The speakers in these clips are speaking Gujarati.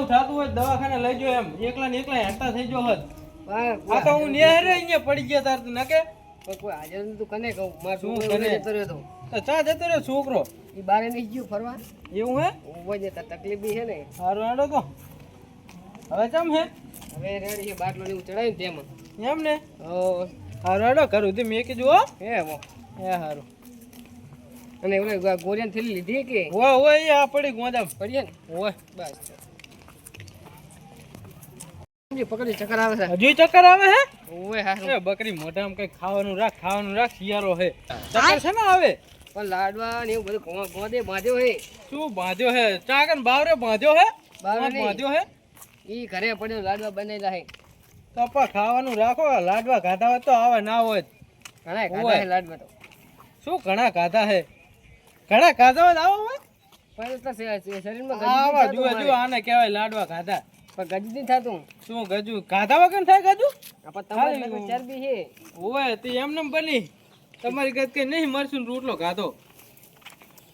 આવું થતું હોય દવાખાને લઈ જો એમ એકલા ને એકલા હેરતા થઈ જો હદ આ તો હું નેહરે અહીંયા પડી ગયા તાર તું નકે કોઈ હાજર તું કને કહું માર શું છોકરો કરે? જતો રહ્યો તો ચા જતો રહ્યો છોકરો ઈ બારે નહીં ગયો ફરવા એવું હે ઓય જતા તકલીફ બી છે ને સારું હેડો તો હવે ચમ હે હવે રેડી છે બાટલો ને ચડાવ્યું તેમાં એમ ને ઓ સારું હેડો કરું તે મેં કીધું હો હે મો એ સારું અને ઓલા ગોરિયાન થેલી લીધી કે હોય હોય એ આ પડી ગોદામ પડીએ ને હોય બસ પકડી ચક્કર આવે છે હજુ ચક્કર આવે હે ઓય હા એ બકરી મોઢામાં કઈ ખાવાનું રાખ શિયાળો હે ચક્કર છે ને આવે પણ લાડવા ને એવું બધું ગોદે બાંધ્યો હે શું બાંધ્યો હે ચાકન બાવરે બાંધ્યો હે બાવરે નહીં. બાંધ્યો હે ઈ ઘરે પડ્યો લાડવા બનાવેલા હે તો પા ખાવાનું રાખો લાડવા ખાધા હોય તો આવે ના હોય ઘણા ખાધા હે લાડવા તો શું ઘણા ખાધા હે ઘણા ખાધા હોય તો આવો હોય પણ તો શરીરમાં આવા ગજુ જુએ જુએ આને કહેવાય લાડવા ખાધા પણ ગજુ નહીં થતું શું ગજુ ખાધા વગર થાય ગજુ પણ તમારે તો ચરબી છે ઓય તે એમને બની તમારી ગત કે નહીં મરશું રોટલો ખાધો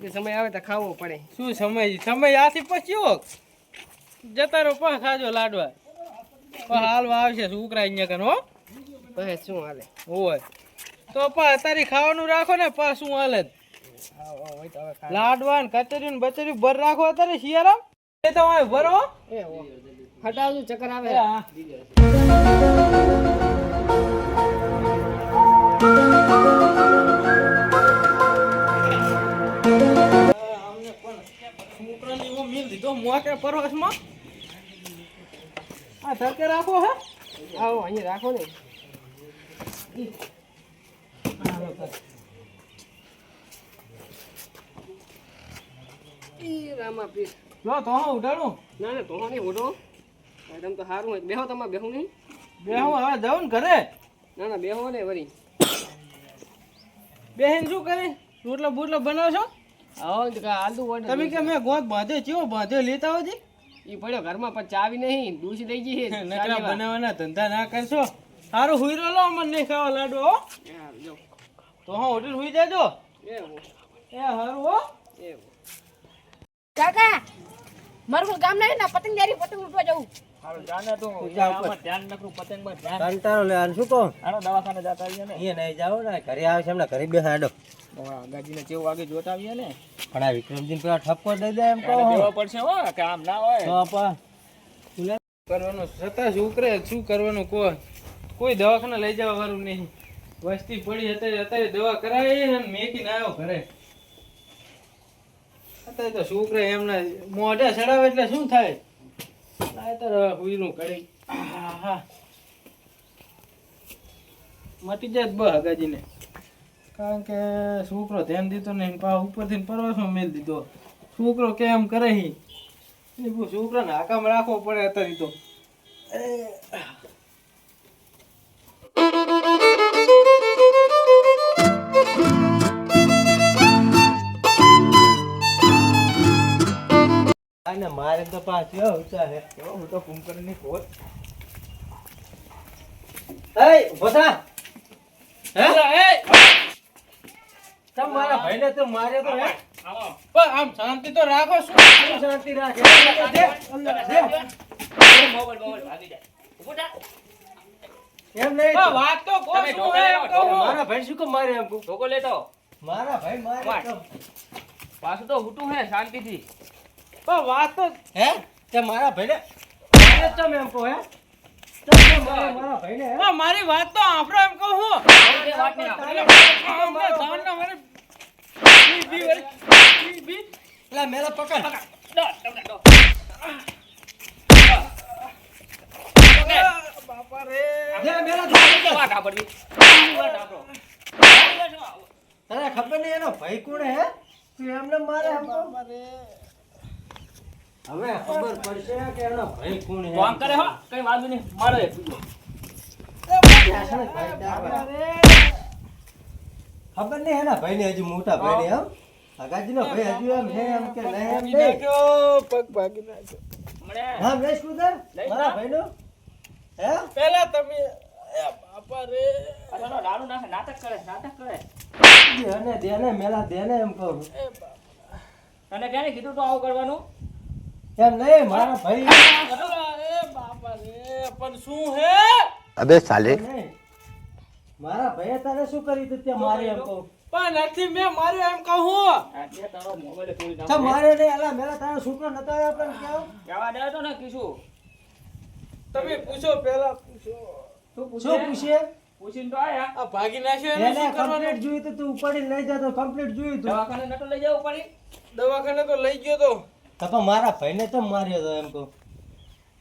કે સમય આવે તો ખાવો પડે શું સમય આથી પછી હો જતા રહો પા ખાજો લાડવા પા હાલવા આવશે છોકરા અહીંયા કન હો પછી શું હાલે ઓય તો પા તારી ખાવાનું રાખો ને પા શું હાલે હોય તો હવે ખા લાડવા ને કચરી ને બચરી ભર રાખો અત્યારે શિયાળા એ તો હવે ભરો એ હટાવજો ચક્કર આવે હા. છોકરાને એવો મિલ દીધો મોકે પરવાસમાં આ ધકે રાખો હે આવો અહીંયા રાખો ને ઈ રામા પીર લો તો હું ઉડાડું ના ના તો નહીં ઓઢો તમ તો સારું હોય બેહો તમારે બેહું નહીં બે હું હવે જાઉં ને ઘરે ના ના બેહો ને વરી બેહીન શું કરે રોટલા બોટલા બનાવશો આવો ને તો આલુ હોય તમે કે મેં ગોત બાંધે ચેવો બાંધ્યો લેતા આવજી ઈ પડ્યો ઘરમાં પણ ચાવી નહીં દૂધ લઈ ગઈ છે નકરા બનાવવાના ધંધા ના કરશો સારું હુઈરો લો મને નહીં ખાવા લાડો હો જો તો હા હોટેલ હુઈ જાજો એવું એ સારું હો એવું કાકા મારું ગામ નહીં ને પતંગિયારી પતંગ ઉઠવા જવું હાલો જાને તો જા ઉપર. આમાં ધ્યાન નકરું પતંગ માં ધ્યાન કંટાળો લે આને શું કહો આનો દવાખાને જતા આવીએ ને એ નહીં જાઓ ને ઘરે આવે છે એમને ઘરે બેસા હેડો ગાજીને કેવું વાગે જોતા આવીએ ને પણ આ વિક્રમજીને પેલા ઠપકો દઈ દે એમ કહો એને દેવો પડશે હો કે આમ ના હોય તો આપા કરવાનું છતાં શું કરવાનું કોઈ દવાખાને લઈ જવા વાળું નહીં વસ્તી પડી અત્યારે દવા કરાવી અને મેકી ના આવ્યો ઘરે અત્યારે તો છોકરા એમના મોઢા ચડાવે એટલે શું થાય હુઈનું કરી મટી જાય બ હગાજીને કારણ કે છોકરો ધ્યાન દીધો નહીં પા ઉપરથી પરવાસમાં મેલ દીધો છોકરો કેમ કરે હી છોકરાને હાકામ રાખવો પડે અત્યારે તો મારે તો પાછો વિચાર હું તો કુંકરની કોટ મારા ભાઈને તો મારે તો હે પણ આમ શાંતિ તો રાખો શું શાંતિ રાખે એમ નહીં વાત તો મારા ભાઈ શું કેમ મારે એમ ઢોકો લેતો મારા ભાઈ મારે પાછું તો હુટું હે શાંતિથી પણ વાત તો હે તે મારા ભાઈને તમે એમ કહો હે મારા ભાઈને મારી વાત તો આપણો એમ કહું હું વાત નહીં લા મેલા પકડ બાપા રે મેલા વાત આપડવી તને ખબર નહીં એનો ભાઈ કોણ હે તું એમને મારે બાપા રે હવે ખબર પડશે કે એનો ભાઈ કોણ હે કામ કરે હો કઈ વાંધો નહીં મારે ખબર નહીં એના ભાઈ ને હજુ મોટા ભાઈ ને એમ હગાજી નો ભાઈ હજુ એમ હે એમ કે નહીં પગ ભાગી નાખ્યો હા લેશ કુદર મારા ભાઈ નો હે પેલા તમે બાપા રે અરે લાડુ નાટક કરે દેને મેલા દેને એમ કહું તને ક્યારે કીધું તો આવું કરવાનું એમ નહીં મારા ભાઈ એ બાપા રે પણ શું હે अबे साले નહીં. મારા ભાઈએ તારે શું કર્યું તું તે મારે એમ કહું પણ નથી મેં માર્યો એમ કહું આ જે તારો મોબાઈલ તોડી તો નાખ્યો. મારે નહીં અલા મેલા તારો છોકરો નતો આવ્યો પણ કેવું કહેવા દે તો ને કીશું. તમે પૂછો પહેલા પૂછો શું પૂછે પૂછીને તો આયા. આ ભાગી નાખ્યો એને એને શું કરવાનું કમ્પ્લીટ જોયું તું તું ઉપાડીને લઈ જતો કમ્પ્લીટ જોયું તું દવાખાને નતો લઈ જવું પડી. દવાખાને તો લઈ ગયો તો તો પણ મારા ભાઈને તો માર્યો તો એમ કહું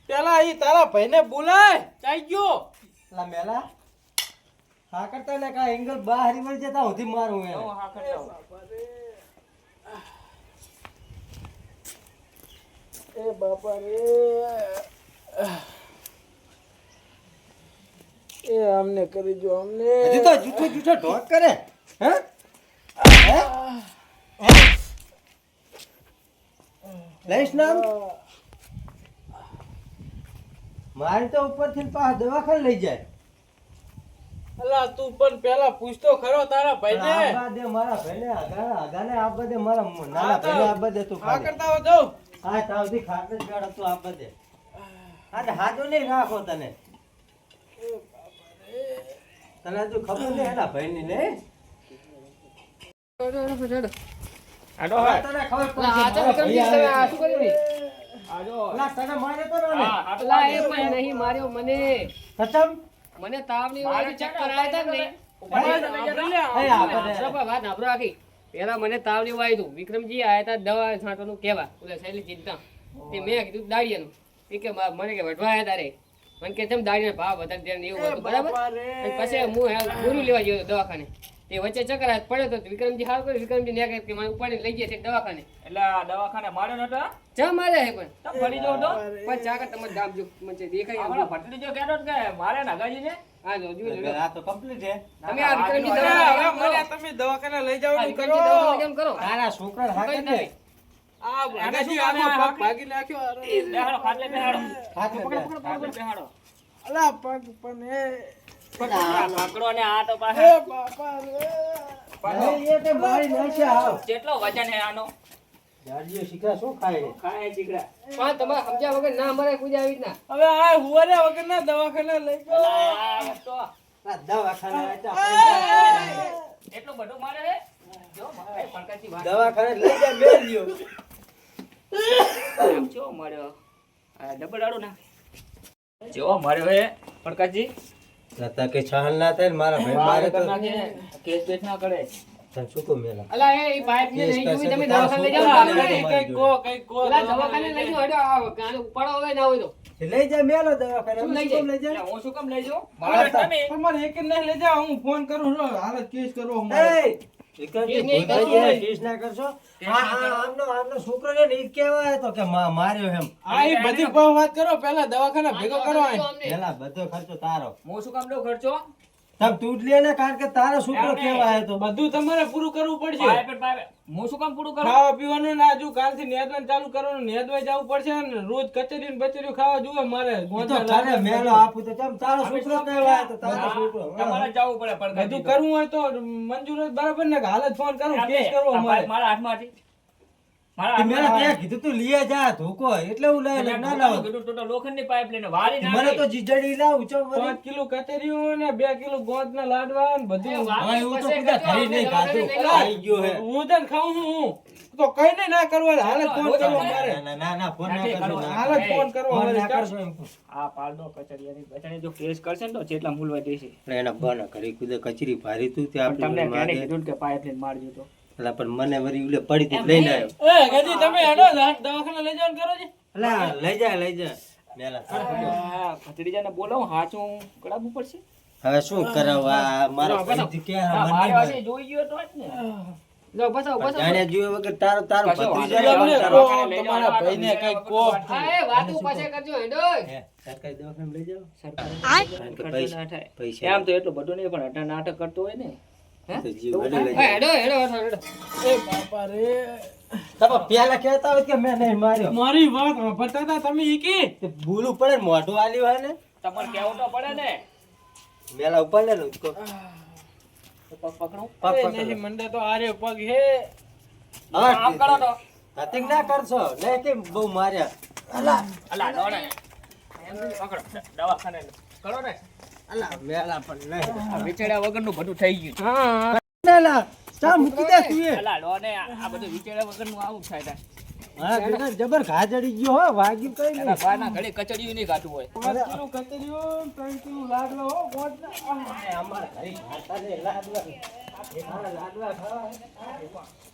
પેલા અહીં તારા ભાઈને બોલાય ચાઈ ગયો અલા મેલા હા કરતા ને કા એંગલ બહાર વળી જતા સુધી મારું એને હું હા કરતા હોઉં. એ બાપા રે એ અમને કરી જો અમને હજી તો જૂઠો જૂઠો ઢોક કરે હે હે? લઈશ નામ મારી તો ઉપરથી પાછા દવાખાને લઈ જાય અલા તું પણ પેલા પૂછતો ખરો તારા પણ આ ભાઈને બાદે મારા ભાઈને આગાને આ બધે મારા નાના ભાઈને આ બધે તું આ ખાલી. કરતા હો જાઉં હા તાવથી ખાટલે જ બેઠો તું આ બધે હા હાજો નહીં રાખો તને તને હજુ ખબર નહીં એના ભાઈની નહીં આડો હોય. તને ખબર આ તો પડશે વિક્રમજી, મારા તમે આ ભાઈ શું કર્યું ભાઈ? આડો. અલા, તને માર્યો તો ને હા, આટલું અલા, એ લાગે. પણ નહીં માર્યો મને ખતમ મને તાવની મારે વાળી ચક્કર આવ્યા હતા ને ઉપાડી તો લઈ જતા. એ આ બધે. આપણે વાત સાંભળો આખી. પેલા મને તાવની વાળી હતું વિક્રમજી આયા હતા દવા છાંટવાનું કહેવા ઓલા શૈલી ચિંતા તે મેં કીધું દાડિયાનું એ કે મને કે વઢવા આવ્યા તારે મને કે તેમ દાડિયાનો ભાવ વધારે દે ને એવું હતું બરાબર અને પછી હું ગોરું લેવા ગયો હતો દવાખાને તે વચ્ચે ચક્કર હાથ પડ્યો તો વિક્રમજી હાલ કર્યું વિક્રમજી ને કહે કે મને ઉપાડીને લઈ ગયા છે દવાખાને એટલે આ દવાખાને માર્યો નતો. ચા મારે છે પણ તમ ફરી જાવ તો. પણ ચાકર તમારે ગામ જો મને દેખાય આપણો ભત્રીજો કહેતો હતો કે મારે નાગાજીને. હા જો જો આ તો કમ્પ્લીટ છે તમે આ વિક્રમજી હવે દવાખાને મને તમે દવાખાને લઈ જાવ વિક્રમજી દવાખાને કેમ કરો તારા છોકરા હાકે કઈ ને નહીં. આ આને શું ભાગી કામ આખો આ પગ ભાગી નાખ્યો અરે. બેહાડો, ખાટલે બેહાડો. હાકે બે. ખાટલે બેહાડો. અલા પગ પણ આ પકડો ને આ તો એ પાછા. બાપા રે પકડો. એ તે મારી નાખ્યા આવ કેટલો વજન હે આનો? જાડિયો શીખા શું ખાય છે? ખાય ચીકડા. પણ તમારે સમજ્યા વગર ના મરે કોઈ આવી રીતના હવે આ હુવાર્યા વગર ના દવાખાને લઈ ગયો અલા, આ તો આ દવાખાને આટા એટલું બધું મારે હે? જો મારે પંકજજી વાત. દવાખાને લઈ જા મેલ્યો આમ જો માર્યો. આ ડબલ આડું નાખે. જો માર્યો હે પંકજજી. લતા કે છાલ ના થાય ને મારા ભાઈ મારે તો કેસ બેસ ના કરે. તને શું કહું મેલા અલા એ બાઈક ને નહીં જોઈ તમે દવાખાને લઈ જાઓ તારા ને. છોકરા કઈ કો અલા દવાખાને લઈ જાઓ હેડો આ ગાને ઉપાડો હવે ના હોય તો લઈ જા મેલો દવાખાને શું લઈ શું લઈ એટલે જા હું શું કામ લઈ જાઉં? મારે મારે તો- તમે. પણ મારે એક જ નહીં લઈ જાઓ હું ફોન કરું છું હાલ કેસ કરવો હું એ વિક્રમજી, નહીં ભૂલ થઈ કરશું જાય, નહીં. કેસ ના કરશો આમનો છોકરો છે ને ઈ જ કહેવાય તો કે માર્યો એમ આ એ બધી પણ વાત કરો પહેલા દવાખાને ભેગો કરો આ તો અમને. પેલા બધો ખર્ચો તારો હું શું કામ લઉં ખર્ચો? તમ તું જ લે ને કારણ કે તારો છોકરો એમ નહીં. કહેવાય તો બધું તમારે પૂરું કરવું પડશે પાઇપ પાઇપ. હું શું કામ પૂરું કરું? ખાવા પીવાનું ના હજુ કાલથી નેદવાનું ચાલુ કરવાનું નેદવાઈ જવું પડશે ને રોજ કચેરી ને બચેરી ખાવા જોવે મારે ઈ તો ગોંધા તારે લાગે. મેલો આપું તો ચમ તારો છોકરો કહેવાય તો તારો હા, છોકરો તમારે જવું પડે પંકજજી બધું તો. કરવું હોય તો મંજૂર જ બરાબર ને કે હાલ જ ફોન કરું આ કેસ બે, કરવો આ મારે પાઇપ મારા હાથમાંથી. મારા તે મેલા હાથમાંથી. ત્યાં કીધું તું લીએ જા ધોકો એટલે હું લઈ એટલે લઉં, ના ટોટલ લાવ કીધું ટોટલ લોખંડની પાઇપ લઈને વાળી મને નાખી. તો જીજડી લાવ ચમ વળી. 5 કિલો કચેરીઓ ને 2 કિલો ગોંદ ના લાડવા ને બધું હા, એવું તો પછી કીધા કરજો, ખરી નહીં આપણે ખાધું દવાખાને ખાઈ ગયો હે હું તને ખાઉં છું હું તો કઈ નહીં ના કરવો હોય, હાલ જ ફોન કરવો મારે ના, ના, ના, ફોન ના નથી કરશો, કરવો. ના હાલ જ ફોન કરવો ફોન મારે ના કરશો એમ કહું. આ પાડો કચરિયાની બચારી જો કેસ કરશે ને તો જેટલા મૂલવા દેશે. એટલે એના બના ઘડી કુદે કચરી ભારી તું તે પણ તમને આપણે ક્યારે માગે. કીધું ને કે પાઇપ લઈને મારજો તો? એટલે પણ મને વળી ઉલે પડી તી એમ લઈને નહીં. આવ્યો એ ગજી તમે હેડો દવાખાને લઈ જવાનું કરો છે એટલે લઈ જા લઈ જા મેલા આ ભત્રીજાને બોલાવું હાચું કડાવવું પડશે. હવે શું કરાવવા મારા બરાબર. ભાઈથી કે આ મને મારી નહીં વાસે જોઈ ગયો તો જ ને. લો બસાવો પણ બસાવો જાણ્યા જોયા વગર તારો તારો કશો વાંધો ભત્રીજા નહીં. અમને તારો- કહો, તમારા ભાઈને કઈ કહો. હા એ વાતું પાછે કરજો હેડો હે, સરકારી દવાખાને લઈ જાઓ. સરકારે કારણ કે ખર્ચો પૈસા- ના થાય. પૈસા એમ તો એટલું બધું નહીં પણ અઢાર નાટક કરતો હોય ને. હે? તો જીવ વડે લઈ હા, જાઓ. હેડો હેડો હેડો એ બાપા રે તમે પેલા કહેતા હોય કે મેં નહીં માર્યો મારી વાત સાંભળતા હતા તમે ઈ કી તે ભૂલું પડે ને મોઢું આલ્યું હોય ને તમારે કહેવું તો પડે ને. મેલા ઉપર લે ને ઉચકો. તો પગ પકડું. પગ એ પકડો. નહીં મંડે તો આરે પગ હે હવે આમ કરો તો. કટિંગ ના કરશો ને કેમ બહુ માર્યા અલા અલા લો ને પકડો દવાખાને કરો ને અલા મેલા પણ નહીં આ વિચેડા વગરનું બધું થઈ ગયું હા ના ના ચા મૂકી દે તું એ અલા લો ને આ બધું વિચેડા વગરનું આવું થાય થાય હા બેટા જબર ઘા ચડી ગયો હો વાગ્યું કઈ એના નહીં બાના ઘડી કચડિયું નહીં કાઢવું હોય 5 કિલો કતરીઓ 3 કિલો લાડવા હો ગોઠના અમારા ઘરે ખાતા ને લાડવા લાડવા ખાવા